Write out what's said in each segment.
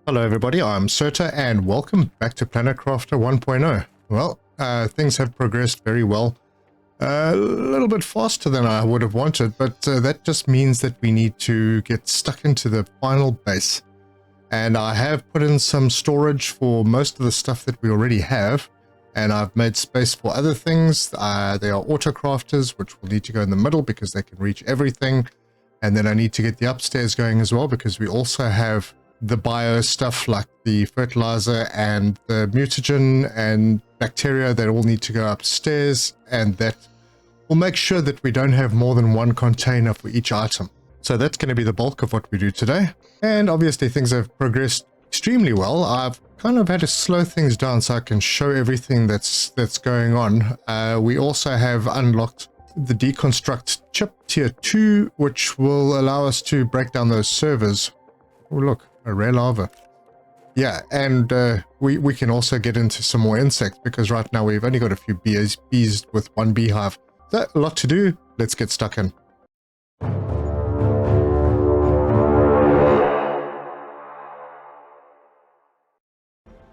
Hello everybody, I'm Serta and welcome back to Planet Crafter 1.0. Well, things have progressed very well. A little bit faster than I would have wanted, but that just means that we need to get stuck into the final base. And I have put in some storage for most of the stuff that we already have, and I've made space for other things. There are autocrafters, which will need to go in the middle because they can reach everything. And then I need to get the upstairs going as well because we also have the bio stuff like the fertilizer and the mutagen and bacteria that all need to go upstairs, and that will make sure that we don't have more than one container for each item. So that's going to be the bulk of what we do today. And obviously things have progressed extremely well. I've kind of had to slow things down so I can show everything that's going on. We also have unlocked the deconstruct chip tier 2, which will allow us to break down those servers. Oh look, a rare lava. Yeah, and we can also get into some more insects because right now we've only got a few bees with one beehive. So a lot to do. Let's get stuck in.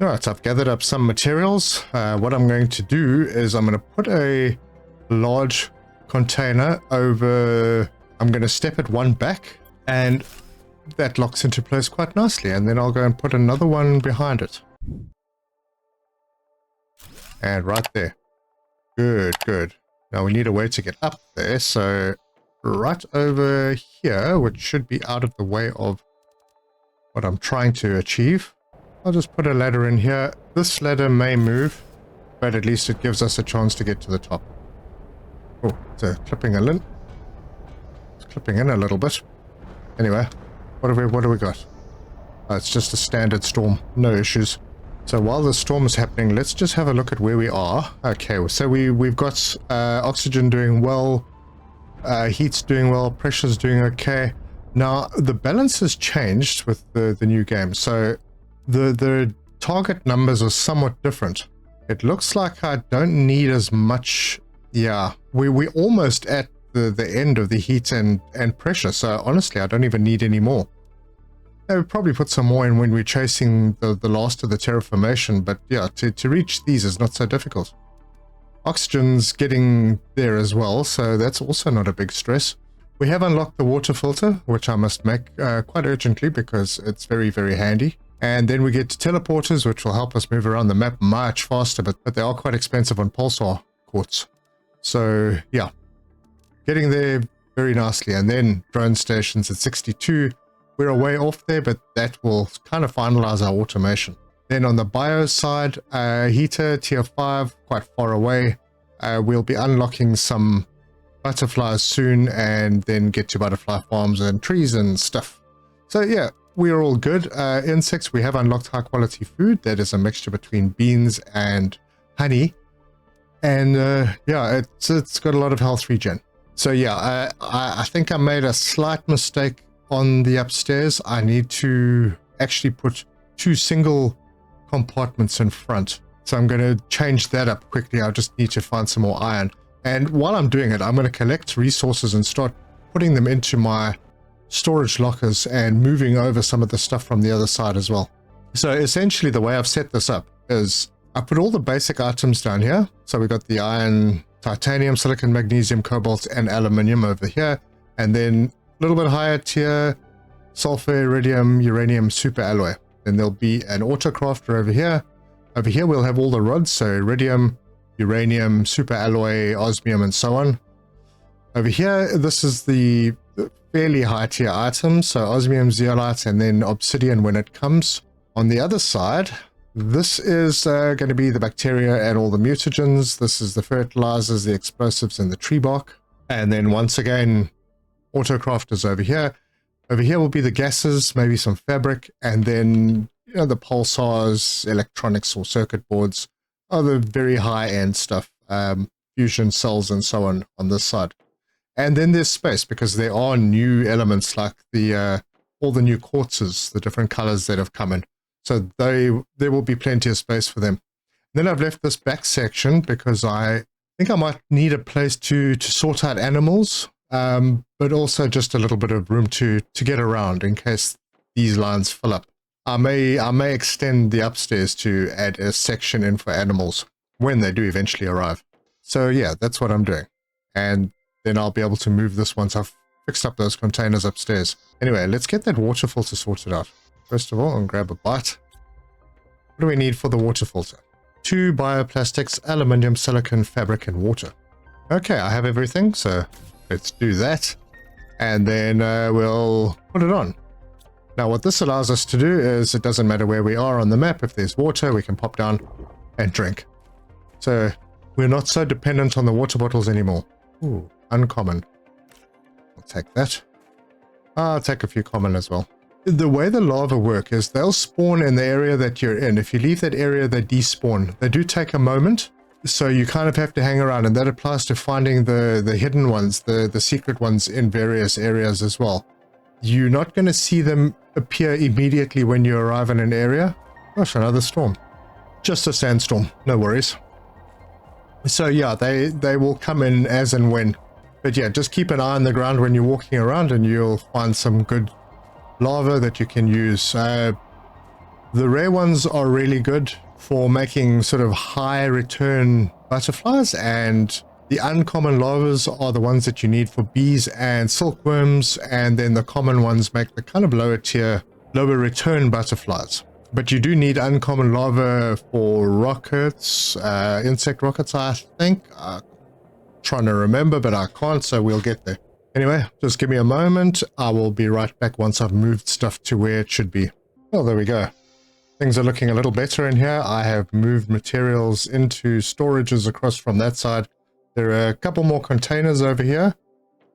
Alright, so I've gathered up some materials. What I'm going to do is I'm going to put a large container over. I'm going to step it one back, and that locks into place quite nicely, and then I'll go and put another one behind it. And right there. Good, good. Now we need a way to get up there, so right over here, which should be out of the way of what I'm trying to achieve, I'll just put a ladder in here. This ladder may move, but at least it gives us a chance to get to the top. Oh, it's clipping in. It's clipping in a little bit. Anyway. What do we got? It's just a standard storm, no issues. So while the storm is happening, let's just have a look at where we are. Okay, so we've got oxygen doing well, heat's doing well, pressure's doing okay. Now the balance has changed with the new game, so the target numbers are somewhat different. It looks like I don't need as much. Yeah, we're almost at the end of the heat and pressure, so honestly I don't even need any more. I would probably put some more in when we're chasing the last of the terraformation, but yeah, to reach these is not so difficult. Oxygen's getting there as well, so that's also not a big stress. We have unlocked the water filter, which I must make quite urgently because it's very, very handy. And then we get to teleporters, which will help us move around the map much faster, but they are quite expensive on pulsar quartz. So yeah, getting there very nicely. And then drone stations at 62. We're a way off there, but that will kind of finalize our automation. Then on the bio side, heater tier 5, quite far away. We'll be unlocking some butterflies soon and then get to butterfly farms and trees and stuff. So yeah, we're all good. Insects, we have unlocked high quality food. That is a mixture between beans and honey. And yeah, it's got a lot of health regen. So yeah, I think I made a slight mistake on the upstairs. I need to actually put 2 single compartments in front. So I'm going to change that up quickly. I just need to find some more iron. And while I'm doing it, I'm going to collect resources and start putting them into my storage lockers and moving over some of the stuff from the other side as well. So essentially the way I've set this up is I put all the basic items down here. So we got the iron, titanium, silicon, magnesium, cobalt, and aluminium over here. And then a little bit higher tier, sulfur, iridium, uranium, super alloy. Then there'll be an autocrafter over here. Over here we'll have all the rods, so iridium, uranium, super alloy, osmium, and so on. Over here, this is the fairly high tier items, so osmium, zeolite, and then obsidian when it comes. On the other side, this is going to be the bacteria and all the mutagens. This is the fertilizers, the explosives, and the tree bark. And then once again, autocrafters over here. Over here will be the gases, maybe some fabric, and then the pulsars, electronics or circuit boards, other very high-end stuff, fusion cells and so on this side. And then there's space because there are new elements like all the new quartzes, the different colors that have come in. So there will be plenty of space for them. Then I've left this back section because I think I might need a place to sort out animals. But also just a little bit of room to get around in case these lines fill up. I may extend the upstairs to add a section in for animals when they do eventually arrive. So yeah, that's what I'm doing. And then I'll be able to move this once I've fixed up those containers upstairs. Anyway, let's get that water filter sorted out. First of all, I'll grab a bite. What do we need for the water filter? 2 bioplastics, aluminium, silicone, fabric, and water. Okay, I have everything, so let's do that. And then we'll put it on. Now what this allows us to do is, it doesn't matter where we are on the map, if there's water, we can pop down and drink. So we're not so dependent on the water bottles anymore. Ooh, uncommon. I'll take that. I'll take a few common as well. The way the larvae work is they'll spawn in the area that you're in. If you leave that area, they despawn. They do take a moment, so you kind of have to hang around, and that applies to finding the hidden ones, the secret ones in various areas as well. You're not going to see them appear immediately when you arrive in an area. Gosh, another storm. Just a sandstorm, no worries. So yeah, they will come in as and when. But yeah, just keep an eye on the ground when you're walking around and you'll find some good larvae that you can use. The rare ones are really good for making sort of high return butterflies, and the uncommon larvae are the ones that you need for bees and silkworms, and then the common ones make the kind of lower tier, lower return butterflies. But you do need uncommon larvae for rockets, insect rockets, I think. Trying to remember, but I can't, so we'll get there. Anyway, just give me a moment. I will be right back once I've moved stuff to where it should be. Oh, there we go. Things are looking a little better in here. I have moved materials into storages across from that side. There are a couple more containers over here.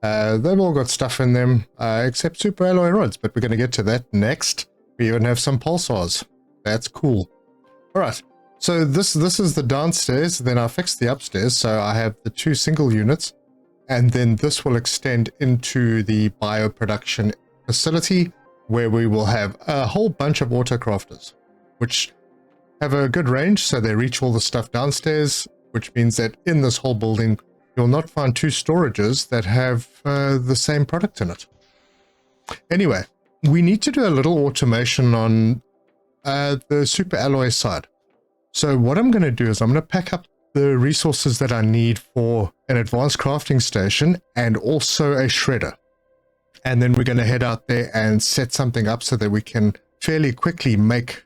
They've all got stuff in them, except super alloy rods, but we're going to get to that next. We even have some pulsars. That's cool. All right. So this is the downstairs. Then I fixed the upstairs. So I have the 2 single units. And then this will extend into the bioproduction facility, where we will have a whole bunch of autocrafters, which have a good range, so they reach all the stuff downstairs, which means that in this whole building, you'll not find 2 storages that have the same product in it. Anyway, we need to do a little automation on the super alloy side. So what I'm going to do is I'm going to pack up the resources that I need for an advanced crafting station and also a shredder. And then we're going to head out there and set something up so that we can fairly quickly make...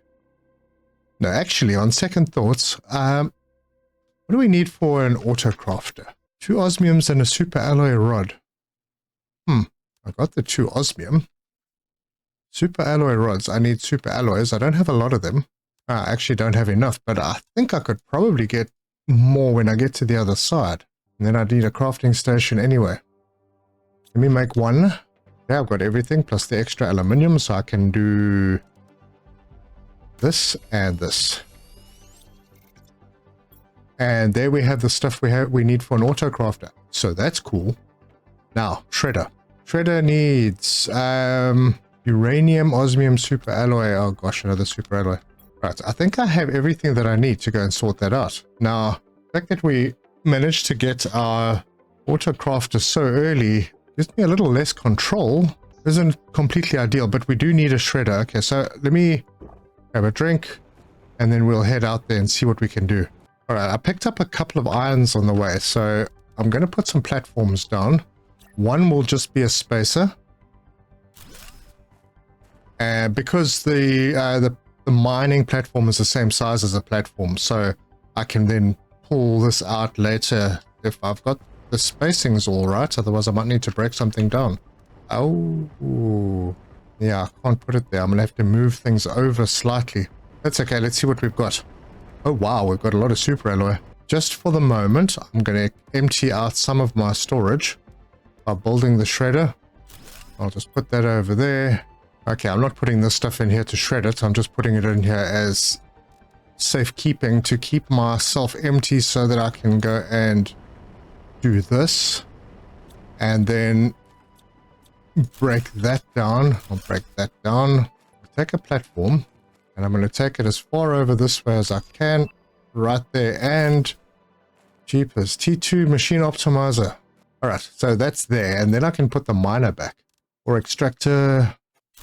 No, actually, on second thoughts, what do we need for an autocrafter? 2 osmiums and a super alloy rod. I got the 2 osmium. Super alloy rods. I need super alloys. I don't have a lot of them. I actually don't have enough, but I think I could probably get more when I get to the other side. And then I need a crafting station anyway. Let me make 1. Yeah, I've got everything plus the extra aluminium, so I can do this and this. And there we have the stuff we need for an autocrafter. So that's cool. Now, shredder. Shredder needs uranium, osmium, super alloy. Oh gosh, another super alloy. Right, I think I have everything that I need to go and sort that out. Now, the fact that we managed to get our autocrafter so early gives me a little less control. Isn't completely ideal, but we do need a shredder. Okay, so let me have a drink, and then we'll head out there and see what we can do. All right, I picked up a couple of irons on the way, so I'm going to put some platforms down. One will just be a spacer. And because the mining platform is the same size as a platform, so I can then pull this out later if I've got the spacings all right. Otherwise I might need to break something down. Oh yeah, I can't put it there. I'm gonna have to move things over slightly. That's okay. Let's see what we've got. Oh wow, we've got a lot of super alloy. Just for the moment, I'm gonna empty out some of my storage by building the shredder. I'll just put that over there. Okay, I'm not putting this stuff in here to shred it. I'm just putting it in here as safekeeping to keep myself empty so that I can go and do this. And then break that down. I'll break that down. Take a platform and I'm going to take it as far over this way as I can. Right there. And jeepers, T2 machine optimizer. All right, so that's there. And then I can put the miner back or extractor.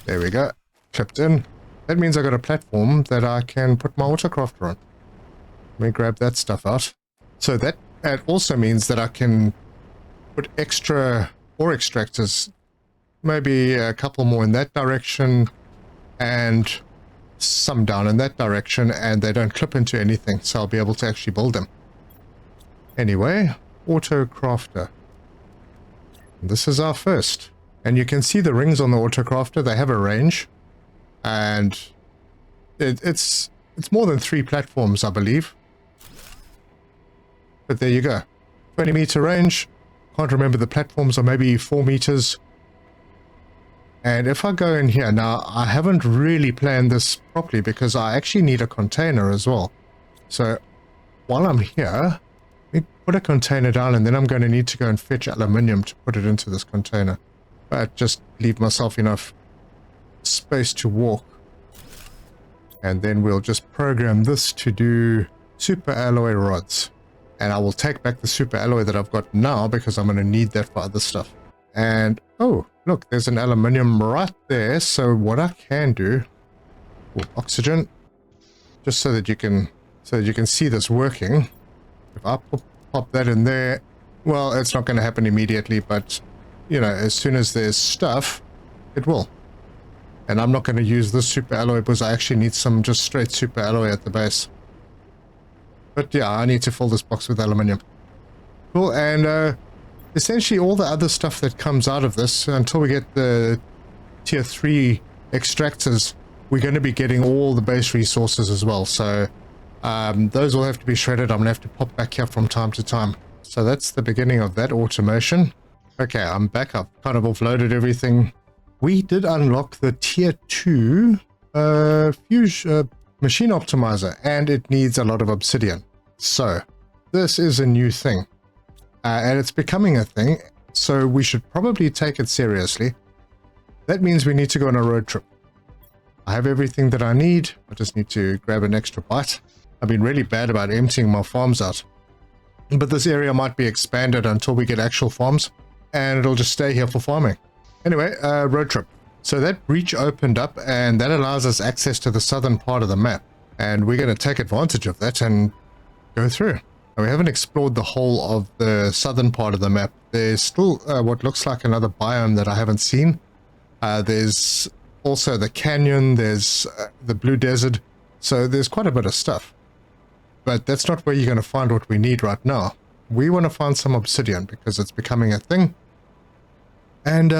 There we go. Clipped in. That means I got a platform that I can put my autocrafter on. Let me grab that stuff out. So that also means that I can put extra ore extractors, maybe a couple more in that direction and some down in that direction, and they don't clip into anything, so I'll be able to actually build them. Anyway, autocrafter. This is our first. And you can see the rings on the autocrafter, they have a range. And it's more than 3 platforms, I believe. But there you go. 20-meter range. Can't remember the platforms, or maybe 4 meters. And if I go in here, now I haven't really planned this properly because I actually need a container as well. So while I'm here, let me put a container down, and then I'm going to need to go and fetch aluminium to put it into this container. But just leave myself enough space to walk. And then we'll just program this to do super alloy rods. And I will take back the super alloy that I've got now because I'm going to need that for other stuff. And, oh, look, there's an aluminium right there. So what I can do, oxygen, just so that you can see this working. If I pop that in there, well, it's not going to happen immediately, but, you know, as soon as there's stuff, it will. And I'm not going to use this super alloy because I actually need some just straight super alloy at the base. But yeah, I need to fill this box with aluminium. Cool, and essentially all the other stuff that comes out of this, until we get the tier 3 extractors, we're going to be getting all the base resources as well. So those will have to be shredded. I'm going to have to pop back here from time to time. So that's the beginning of that automation. Okay, I'm back up. Kind of offloaded everything. We did unlock the tier 2 machine optimizer, and it needs a lot of obsidian. So this is a new thing. And it's becoming a thing, so we should probably take it seriously. That means we need to go on a road trip. I have everything that I need. I just need to grab an extra bite. I've been really bad about emptying my farms out. But this area might be expanded until we get actual farms, and it'll just stay here for farming. Anyway, road trip. So that breach opened up, and that allows us access to the southern part of the map. And we're going to take advantage of that and go through. We haven't explored the whole of the southern part of the map. There's still what looks like another biome that I haven't seen. There's also the canyon, there's the blue desert, so there's quite a bit of stuff. But that's not where you're going to find what we need right now. We want to find some obsidian because it's becoming a thing. And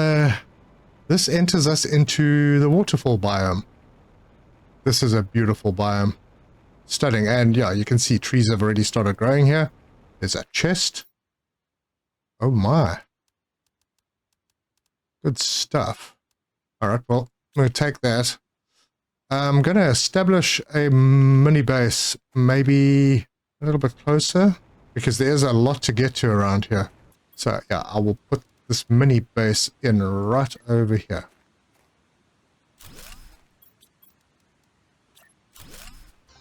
this enters us into the waterfall biome. This is a beautiful biome. Stunning, and yeah, you can see trees have already started growing here. There's a chest. Oh my. Good stuff. Alright, well, I'm going to take that. I'm going to establish a mini base, maybe a little bit closer, because there's a lot to get to around here. So yeah, I will put this mini base in right over here.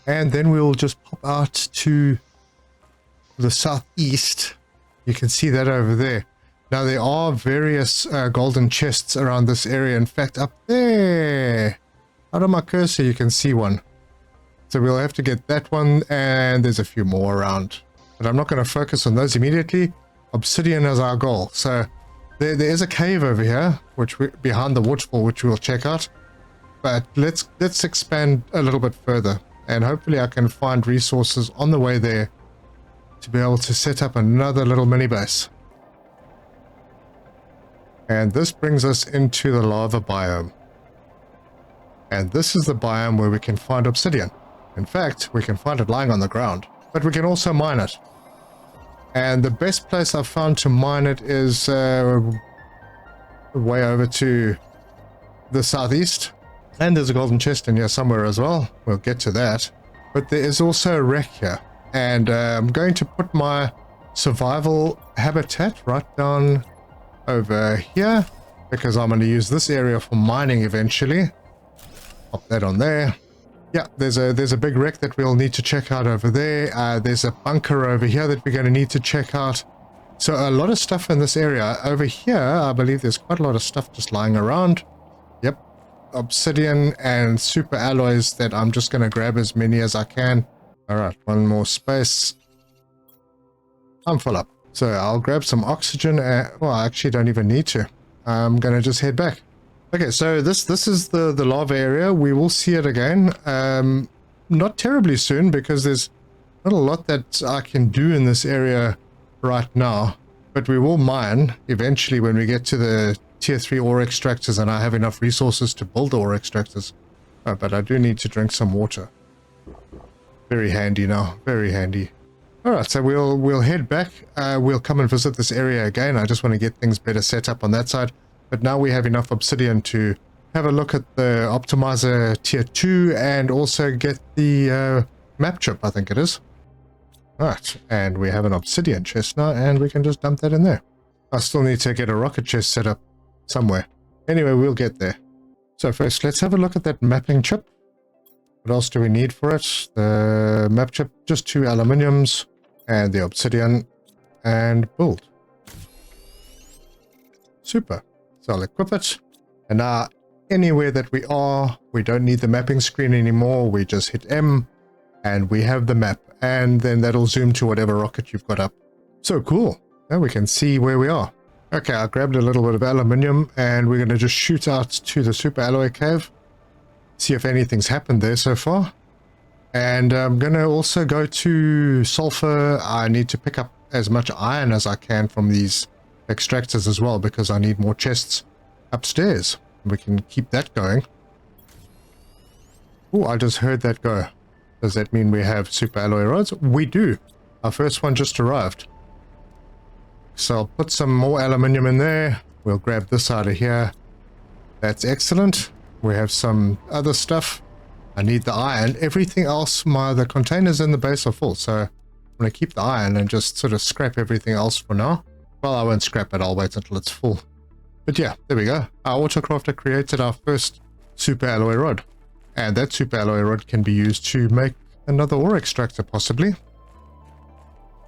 And then we'll just pop out to the southeast. You can see that over there. Now there are various golden chests around this area. In fact, up there, out of my cursor, you can see one. So we'll have to get that one, and there's a few more around. But I'm not going to focus on those immediately. Obsidian is our goal. So there is a cave over here, behind the waterfall, which we'll check out. But let's expand a little bit further. And hopefully I can find resources on the way there to be able to set up another little mini base. And this brings us into the lava biome. And this is the biome where we can find obsidian. In fact, we can find it lying on the ground, but we can also mine it. And the best place I've found to mine it is way over to the southeast. And there's a golden chest in here somewhere as well. We'll get to that. But there is also a wreck here. And I'm going to put my survival habitat right down over here, because I'm going to use this area for mining eventually. Pop that on there. Yeah, there's a big wreck that we'll need to check out over there. There's a bunker over here that we're going to need to check out. So a lot of stuff in this area. Over here, I believe there's quite a lot of stuff just lying around. Yep. obsidian and super alloys that I'm just going to grab as many as I can. All right, one more space. I'm full up. So I'll grab some oxygen. Well, I actually don't even need to. I'm going to just head back. Okay, so this is the lava area. We will see it again. Not terribly soon because there's not a lot that I can do in this area right now. But we will mine eventually when we get to the tier 3 ore extractors and I have enough resources to build the ore extractors. Oh, but I do need to drink some water. Very handy now. Very handy. Alright, so we'll head back. We'll come and visit this area again. I just want to get things better set up on that side. But now we have enough obsidian to have a look at the optimizer tier 2 and also get the map chip, I think it is. Alright, and we have an obsidian chest now and we can just dump that in there. I still need to get a rocket chest set up somewhere. Anyway, we'll get there. So first, let's have a look at that mapping chip. What else do we need for it? The map chip, just 2 aluminiums and the obsidian, and build. Super. So I'll equip it. And now, anywhere that we are, we don't need the mapping screen anymore. We just hit M and we have the map. And then that'll zoom to whatever rocket you've got up. So cool. Now we can see where we are. Okay, I grabbed a little bit of aluminium and we're going to just shoot out to the super alloy cave. See if anything's happened there so far. And I'm going to also go to sulfur. I need to pick up as much iron as I can from these extractors as well because I need more chests upstairs. We can keep that going. Oh, I just heard that go. Does that mean we have super alloy rods? We do. Our first one just arrived. So I'll put some more aluminium in there. We'll grab this out of here. That's excellent. We have some other stuff. I need the iron. Everything else, the containers in the base are full. So I'm going to keep the iron and just sort of scrap everything else for now. Well, I won't scrap it. I'll wait until it's full. But yeah, there we go. Our autocrafter created our first super alloy rod. And that super alloy rod can be used to make another ore extractor, possibly.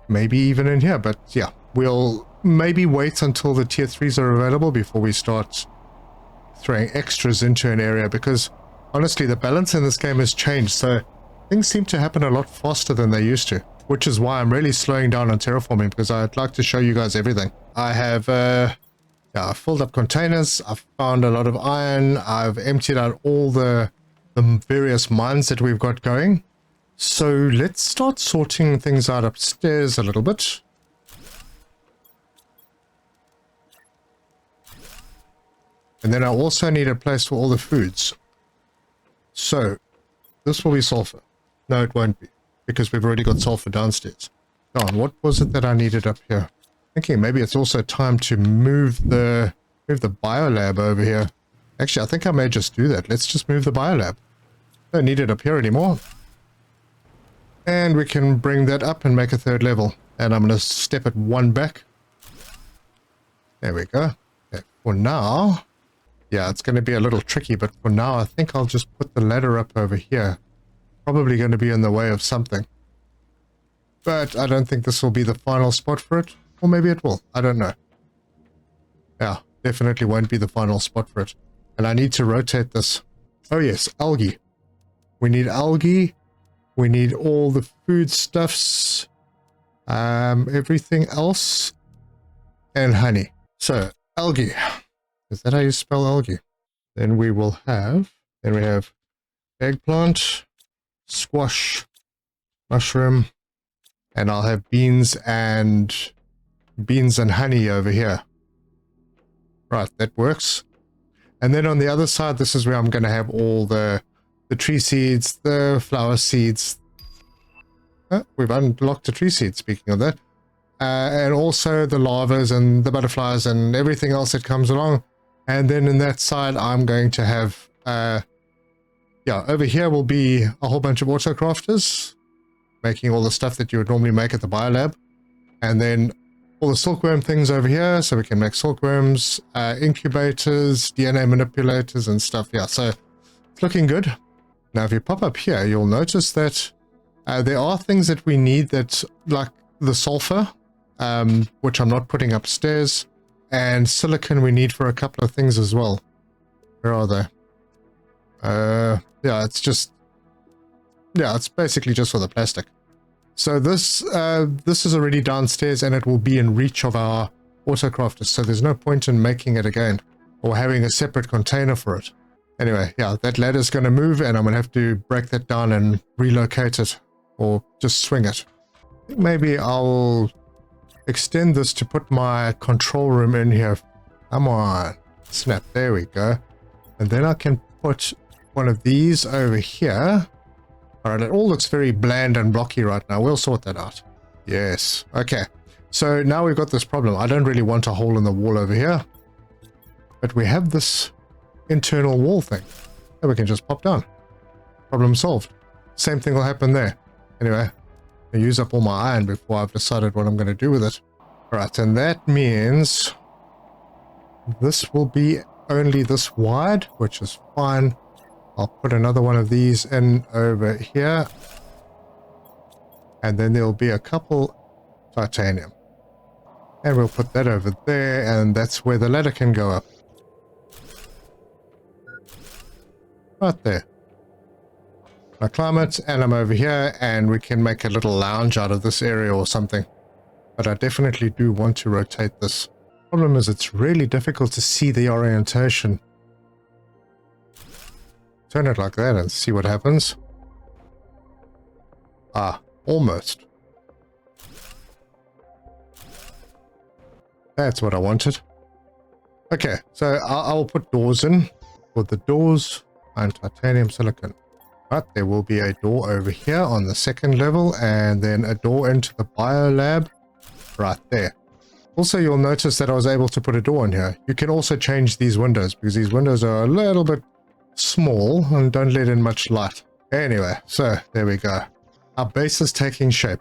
Maybe even in here. But yeah, we'll maybe wait until the tier 3s are available before we start throwing extras into an area, because honestly the balance in this game has changed, so things seem to happen a lot faster than they used to, which is why I'm really slowing down on terraforming, because I'd like to show you guys everything. I have I've filled up containers, I've found a lot of iron, I've emptied out all the various mines that we've got going. So let's start sorting things out upstairs a little bit. And then I also need a place for all the foods. So, this will be sulfur. No, it won't be, because we've already got sulfur downstairs. Darn, what was it that I needed up here? Thinking maybe it's also time to move the biolab over here. Actually, I think I may just do that. Let's just move the biolab. Don't need it up here anymore. And we can bring that up and make a 3rd level. And I'm going to step it 1 back. There we go. Okay, for now... Yeah, it's going to be a little tricky, but for now I think I'll just put the ladder up over here. Probably going to be in the way of something. But I don't think this will be the final spot for it. Or maybe it will. I don't know. Yeah, definitely won't be the final spot for it. And I need to rotate this. Oh yes, algae. We need algae. We need all the foodstuffs. Everything else. And honey. So, algae. Is that how you spell algae? Then we will have, eggplant, squash, mushroom, and I'll have beans and honey over here. Right, that works. And then on the other side, this is where I'm going to have all the tree seeds, the flower seeds. Oh, we've unlocked the tree seeds, speaking of that. And also the larvas and the butterflies and everything else that comes along. And then in that side, I'm going to have, over here will be a whole bunch of autocrafters, making all the stuff that you would normally make at the biolab. And then all the silkworm things over here, so we can make silkworms, incubators, DNA manipulators and stuff. Yeah, so it's looking good. Now, if you pop up here, you'll notice that there are things that we need that, like the sulfur, which I'm not putting upstairs. And silicon we need for a couple of things as well. Where are they? Yeah, it's just, yeah, it's basically just for the plastic. So this is already downstairs and it will be in reach of our autocrafters. So there's no point in making it again or having a separate container for it. Anyway, yeah, that ladder's going to move and I'm going to have to break that down and relocate it or just swing it. I think maybe I'll extend this to put my control room in here. Come on, snap, there we go. And then I can put one of these over here. All right, it all looks very bland and blocky right now. We'll sort that out. Yes, okay. So now we've got this problem. I don't really want a hole in the wall over here, but we have this internal wall thing that we can just pop down. Problem solved. Same thing will happen there. Anyway, I use up all my iron before I've decided what I'm going to do with it. All right, and that means this will be only this wide, which is fine. I'll put another one of these in over here. And then there'll be a couple titanium. And we'll put that over there, and that's where the ladder can go up. Right there. I climb it, and I'm over here, and we can make a little lounge out of this area or something. But I definitely do want to rotate this. Problem is, it's really difficult to see the orientation. Turn it like that and see what happens. Ah, almost. That's what I wanted. Okay, so I'll put doors in. For the doors, and titanium silicon. But there will be a door over here on the second level, and then a door into the biolab right there. Also, you'll notice that I was able to put a door in here. You can also change these windows, because these windows are a little bit small and don't let in much light. Anyway, so there we go. Our base is taking shape.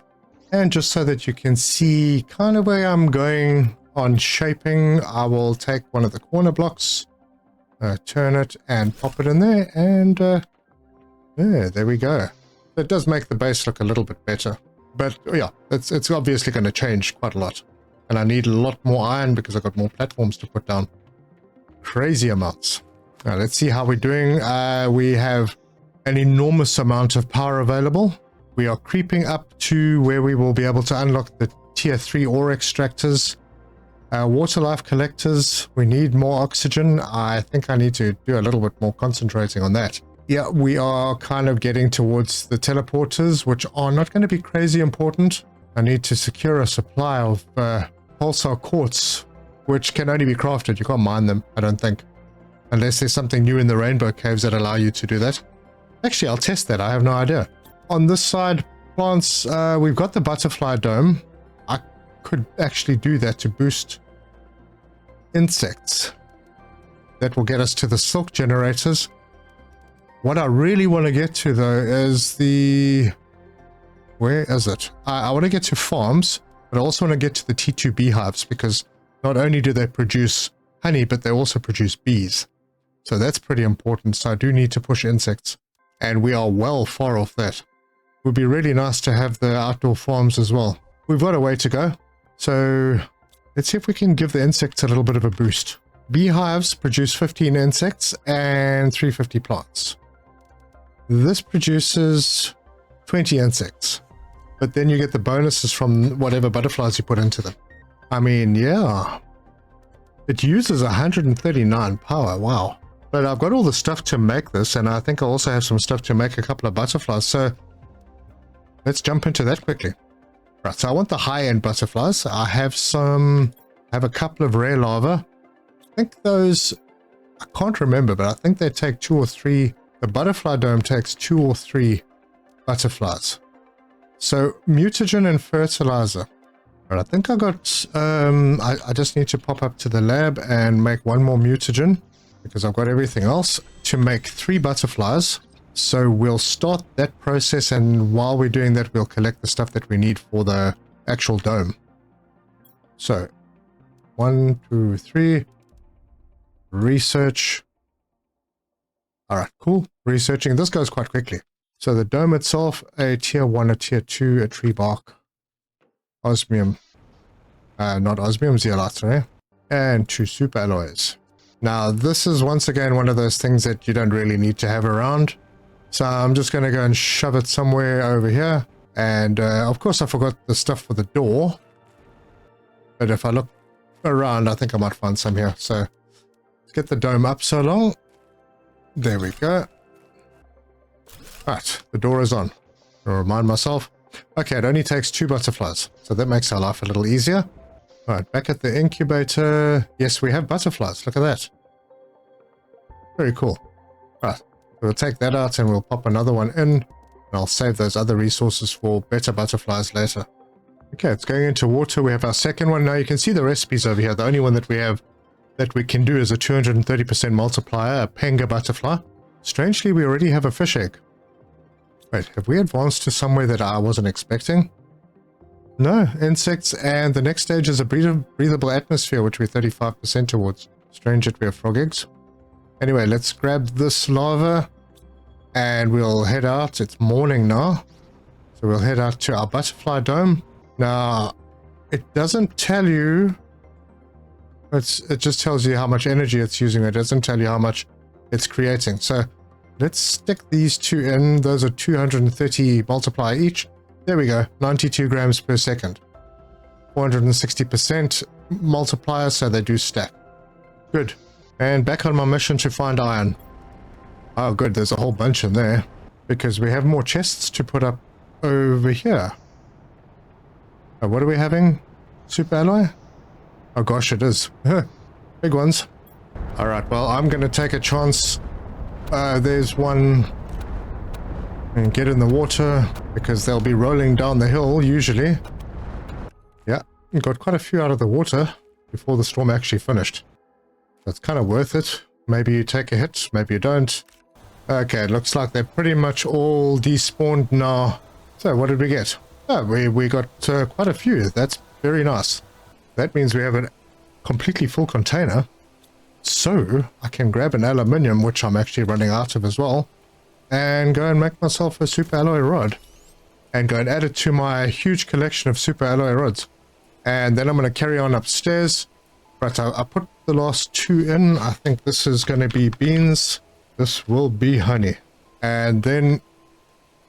And just so that you can see kind of where I'm going on shaping, I will take one of the corner blocks, turn it and pop it in there, and yeah, there we go. It does make the base look a little bit better. But yeah, it's obviously going to change quite a lot. And I need a lot more iron because I've got more platforms to put down. Crazy amounts. Now, let's see how we're doing. We have an enormous amount of power available. We are creeping up to where we will be able to unlock the tier 3 ore extractors. Water life collectors. We need more oxygen. I think I need to do a little bit more concentrating on that. Yeah, we are kind of getting towards the teleporters, which are not going to be crazy important. I need to secure a supply of pulsar quartz, which can only be crafted. You can't mine them, I don't think. Unless there's something new in the rainbow caves that allow you to do that. Actually, I'll test that. I have no idea. On this side, plants, we've got the butterfly dome. I could actually do that to boost insects. That will get us to the silk generators. What I really want to get to, though, is the... Where is it? I want to get to farms, but I also want to get to the T2 beehives, because not only do they produce honey, but they also produce bees. So that's pretty important. So I do need to push insects, and we are well far off that. It would be really nice to have the outdoor farms as well. We've got a way to go. So let's see if we can give the insects a little bit of a boost. Beehives produce 15 insects and 350 plants. This produces 20 insects, but then you get the bonuses from whatever butterflies you put into them. I mean, yeah, it uses 139 power. Wow. But I've got all the stuff to make this, and I think I also have some stuff to make a couple of butterflies. So let's jump into that quickly. Right, so I want the high-end butterflies. I have a couple of rare lava. I think those, I can't remember, but I think they take 2 or 3. The butterfly dome takes 2 or 3 butterflies. So mutagen and fertilizer. Right, I think I got, I just need to pop up to the lab and make 1 more mutagen, because I've got everything else to make 3 butterflies. So we'll start that process, and while we're doing that, we'll collect the stuff that we need for the actual dome. So 1, 2, 3. Research. All right, cool. Researching. This goes quite quickly. So the dome itself, a tier 1, a tier 2, a tree bark, osmium, not osmium, zeolite, right? And 2 super alloys. Now, this is once again one of those things that you don't really need to have around. So I'm just going to go and shove it somewhere over here. And of course, I forgot the stuff for the door. But if I look around, I think I might find some here. So let's get the dome up so long. There we go. Right, the door is on. I'll remind myself. Okay, it only takes 2 butterflies. So that makes our life a little easier. Right, back at the incubator. Yes, we have butterflies. Look at that. Very cool. Right, we'll take that out and we'll pop another one in. And I'll save those other resources for better butterflies later. Okay, it's going into water. We have our second one. Now you can see the recipes over here. The only one that we have that we can do is a 230% multiplier, a panga butterfly. Strangely, we already have a fish egg. Wait, have we advanced to somewhere that I wasn't expecting? No, insects, and the next stage is a breathable atmosphere, which we're 35% towards. Strange that we have frog eggs. Anyway, let's grab this lava, and we'll head out. It's morning now, so we'll head out to our butterfly dome. Now, it doesn't tell you, it just tells you how much energy it's using. It doesn't tell you how much it's creating. So let's stick these two in. Those are 230 multiplier each. There we go, 92 grams per second. 460% multiplier, so they do stack. Good. And back on my mission to find iron. Oh good, there's a whole bunch in there, because we have more chests to put up over here. What are we having? Super alloy? Oh gosh, it is. Big ones. Alright, well, I'm going to take a chance. There's one. And get in the water, because they'll be rolling down the hill, usually. Yeah, got quite a few out of the water before the storm actually finished. That's kind of worth it. Maybe you take a hit, maybe you don't. Okay, it looks like they're pretty much all despawned now. So, what did we get? Oh, we got quite a few. That's very nice. That means we have a completely full container. So, I can grab an aluminium, which I'm actually running out of as well, and go and make myself a super alloy rod. And go and add it to my huge collection of super alloy rods. And then I'm going to carry on upstairs. Right, I put the last 2 in. I think this is going to be beans. This will be honey. And then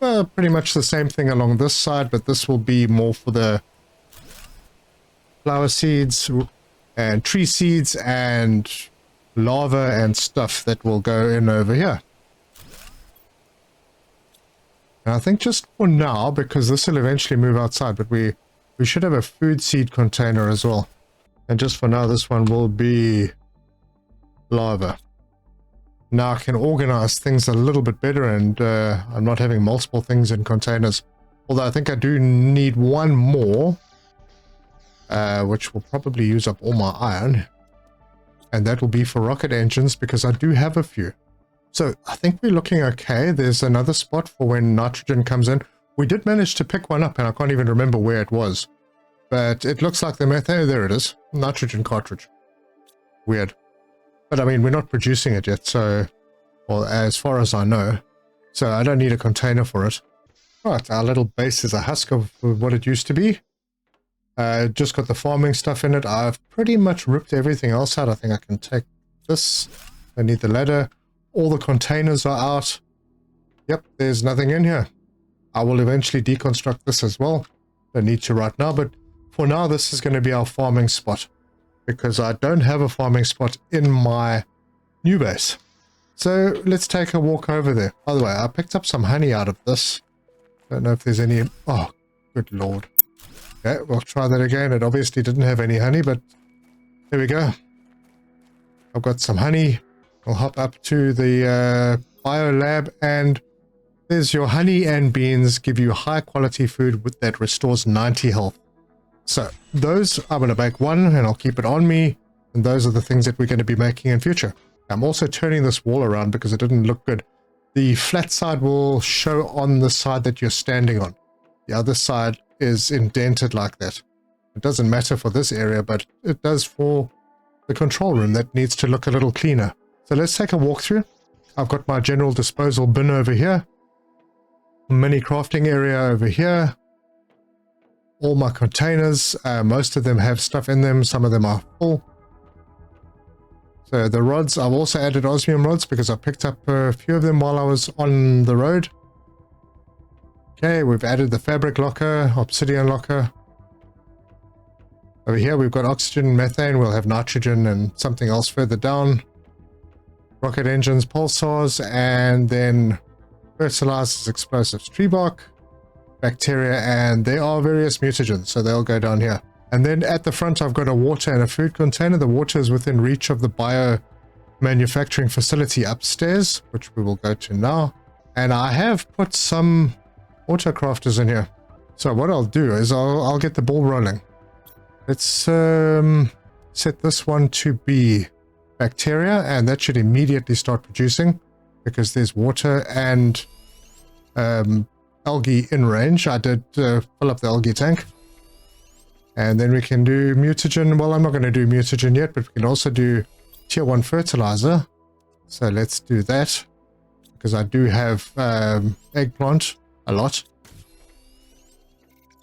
pretty much the same thing along this side, but this will be more for the flower seeds and tree seeds and lava and stuff that will go in over here. And I think just for now, because this will eventually move outside, but we should have a food seed container as well. And just for now, this one will be lava. Now I can organize things a little bit better, and I'm not having multiple things in containers. Although I think I do need one more, which will probably use up all my iron. And that will be for rocket engines, because I do have a few. So I think we're looking okay. There's another spot for when nitrogen comes in. We did manage to pick one up, and I can't even remember where it was. But it looks like the methane. There it is. Nitrogen cartridge. Weird. But I mean, we're not producing it yet, so, well, as far as I know. So I don't need a container for it. Right, our little base is a husk of what it used to be. Just got the farming stuff in it. I've pretty much ripped everything else out. I think I can take this. I need the ladder. All the containers are out. Yep, there's nothing in here. I will eventually deconstruct this as well. Don't need to right now, but for now this is going to be our farming spot, because I don't have a farming spot in my new base. So let's take a walk over there. By the way, I picked up some honey out of this. Don't know if there's any. Oh, good lord. Okay, we'll try that again. It obviously didn't have any honey, but there we go. I've got some honey. We'll hop up to the bio lab, and there's your honey and beans. Give you high quality food that restores 90 health. So those, I'm going to bake one and I'll keep it on me. And those are the things that we're going to be making in future. I'm also turning this wall around because it didn't look good. The flat side will show on the side that you're standing on. The other side is indented like that. It doesn't matter for this area, but it does for the control room that needs to look a little cleaner. So let's take a walk through. I've got my general disposal bin over here. Mini crafting area over here. All my containers, most of them have stuff in them. Some of them are full. So the rods, I've also added osmium rods because I picked up a few of them while I was on the road. Okay, we've added the fabric locker, obsidian locker. Over here we've got oxygen, methane, we'll have nitrogen and something else further down. Rocket engines, pulsars, and then fertilizers, explosives, tree bark, bacteria, and there are various mutagens, so they'll go down here. And then at the front I've got a water and a food container. The water is within reach of the bio manufacturing facility upstairs, which we will go to now. And I have put some autocrafters in here. So what I'll do is I'll get the ball rolling. Let's set this one to be bacteria, and that should immediately start producing because there's water and algae in range. I did fill up the algae tank. And then we can do mutagen. Well, I'm not going to do mutagen yet, but we can also do tier 1 fertilizer. So let's do that because I do have eggplant a lot.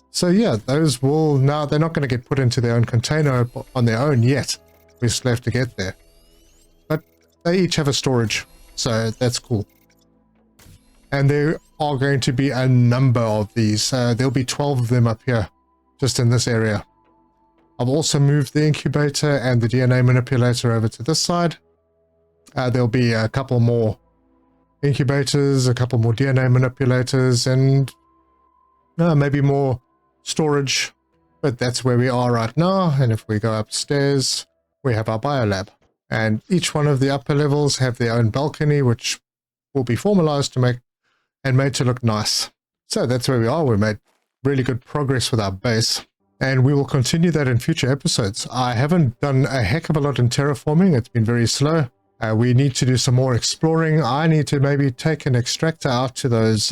So yeah, those will now, they're not going to get put into their own container on their own yet. We still have to get there. But they each have a storage, so that's cool. And there are going to be a number of these. There'll be 12 of them up here, just in this area. I've also moved the incubator and the DNA manipulator over to this side. There'll be a couple more incubators, a couple more DNA manipulators, and maybe more storage. But that's where we are right now. And if we go upstairs, we have our biolab. And each one of the upper levels have their own balcony, which will be formalized to make and made to look nice. So that's where we are. We made really good progress with our base, and we will continue that in future episodes. I haven't done a heck of a lot in terraforming. It's been very slow. We need to do some more exploring. I need to maybe take an extractor out to those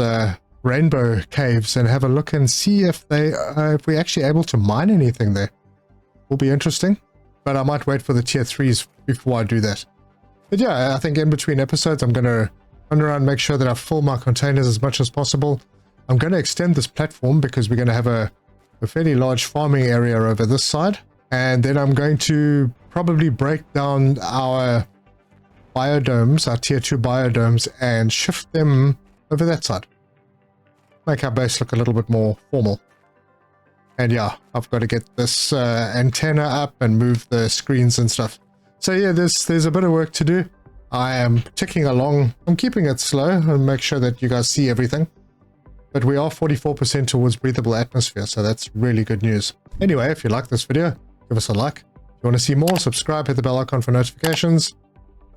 rainbow caves and have a look and see if we're actually able to mine anything there. Will be interesting, but I might wait for the tier 3s before I do that. But yeah, I think in between episodes I'm going to run around, make sure that I fill my containers as much as possible. I'm going to extend this platform because we're going to have a fairly large farming area over this side. And then I'm going to probably break down our biodomes, our tier 2 biodomes, and shift them over that side. Make our base look a little bit more formal. And yeah, I've got to get this antenna up and move the screens and stuff. So yeah, there's a bit of work to do. I am ticking along. I'm keeping it slow and make sure that you guys see everything. But we are 44% towards breathable atmosphere, so that's really good news. Anyway, if you like this video, give us a like. If you want to see more, subscribe, hit the bell icon for notifications.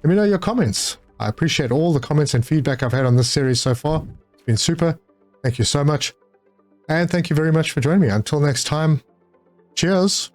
Let me know your comments. I appreciate all the comments and feedback I've had on this series so far. It's been super. Thank you so much. And thank you very much for joining me. Until next time, cheers.